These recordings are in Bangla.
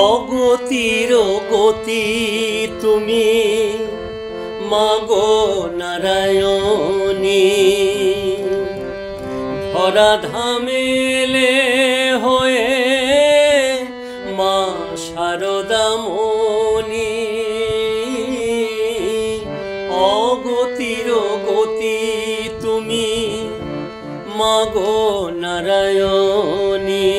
অগতির গতি তুমি মাগো নারায়ণী, ধরা ধামেলে হয়ে মা শারদামণি। অগতির গতি তুমি মাগো নারায়ণী।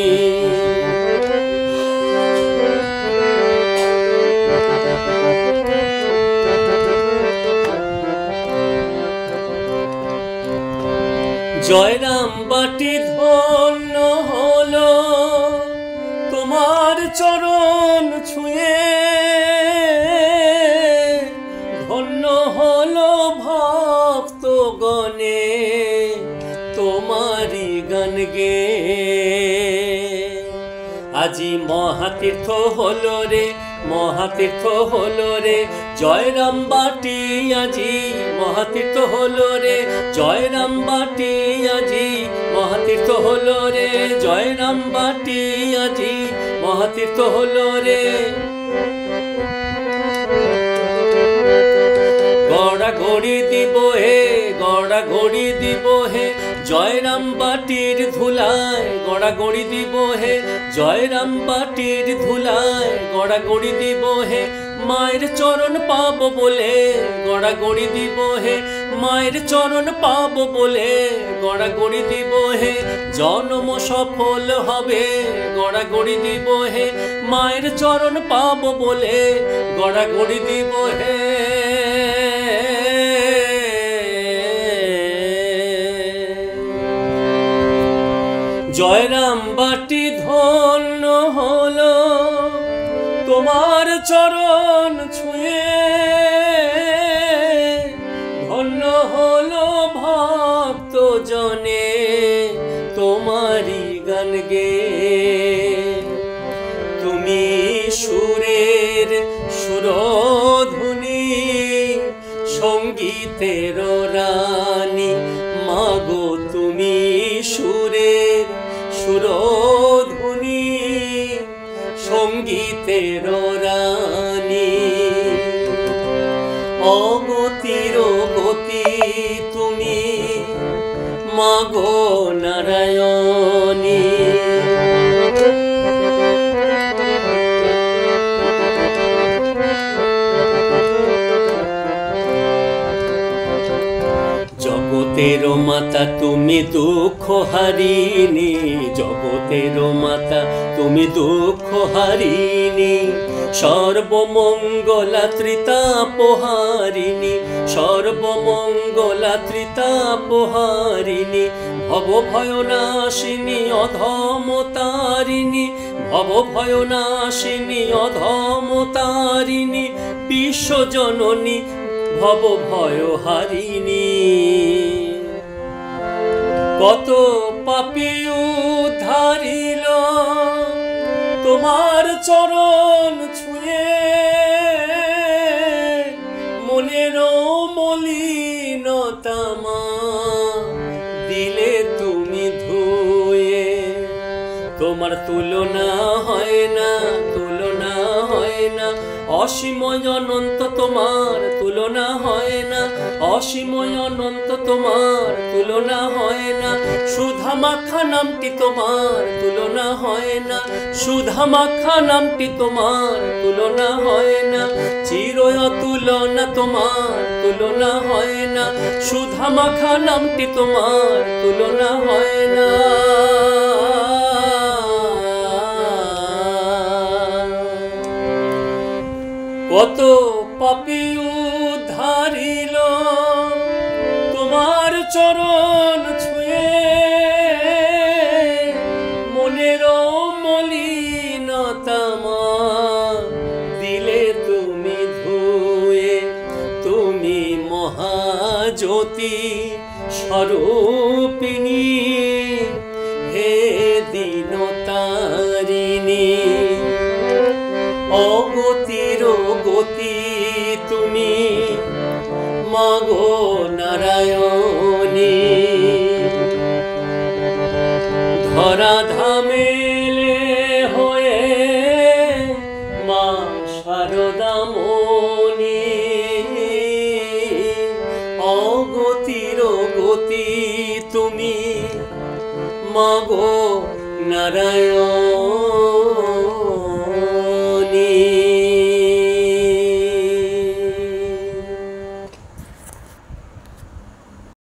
জয়রাম বাটি ধন্য হলো তোমার চরণ ছুঁয়ে, ধন্য হলো ভক্তগণে তোমারি গান গে। আজি মহাতীর্থ হলো রে, মহাতীর্থ হলো রে জয়রাম বাটি, আজি মহাতীর্থ হলো রে জয়রাম বাটি, আজি মহাতীর্থ হলো রে জয়রাম বাটি, আজি মহাতীর্থ হলো রে। গড়া গড়ি দিব হে, গড়া গড়ি দিব হে জয়রাম বাটির ধুলায়, গড়া গড়ি দিব হে জয়রাম বাটির ধুলায়, গড়া গড়ি দিব হে মায়ের চরণ পাব বলে, গড়া গড়ি দিব হে মায়ের চরণ পাব বলে, গড়া গড়ি দিব হে জন্ম সফল হবে, গড়া গড়ি দিব হে মায়ের চরণ পাব বলে, গড়া গড়ি দিব হে। জয়রাম বাটি ধন্য হলো তোমার চরণ ছুঁয়ে, ধন্য হলো ভক্ত জনে তোমারি গান গে। তুমি সুরের সুরধুনী, সঙ্গীতের রানী মাগো তুমি সুরের সুরধুনী, সঙ্গীতের রানী। অগতির গতি তুমি মাগো নারায়ণী। জগতের মাতা তুমি দুঃখ হারিনি, জগতের মাতা তুমি দুঃখ হারিনি, সর্বমঙ্গলা ত্রিতাপহারিণী, সর্বমঙ্গলা ত্রিতাপহারিণী, ভব ভয়নাশিনী অধমতারিণী, ভব ভয়নাশিনী অধমতারিণী, বিশ্বজননী ভব ভয়হারিণী। কত পাপী উদ্ধারিল তোমার চরণ ছুঁয়ে, মনের মলিনতামা দিলে তুমি ধুয়ে। তোমার তুলনা হয় না, তুলনা হয় না, অসীময় অনন্ত তোমার তুলনা হয় না, অসীময় অনন্ত তোমার তুলনা হয় না। সুধা মাখা নামটি তোমার তুলনা হয় না, সুধা মাখা নামটি তোমার তুলনা হয় না, চির তুলনা তোমার তুলনা হয় না, সুধা মাখা নামটি তোমার তুলনা হয় না। কত পাপী উদ্ধারিল তোমার চরণ ছুঁয়ে, মনের মলিনতামা দিলে তুমি ধুয়ে। তুমি মহাজ্যোতি স্বরূপিণী, হে দীনতারিণী। অগতির গতি তুমি মাগো নারায়ণী, ধরা ধামেলে হয়ে মাগো নারায়ণ।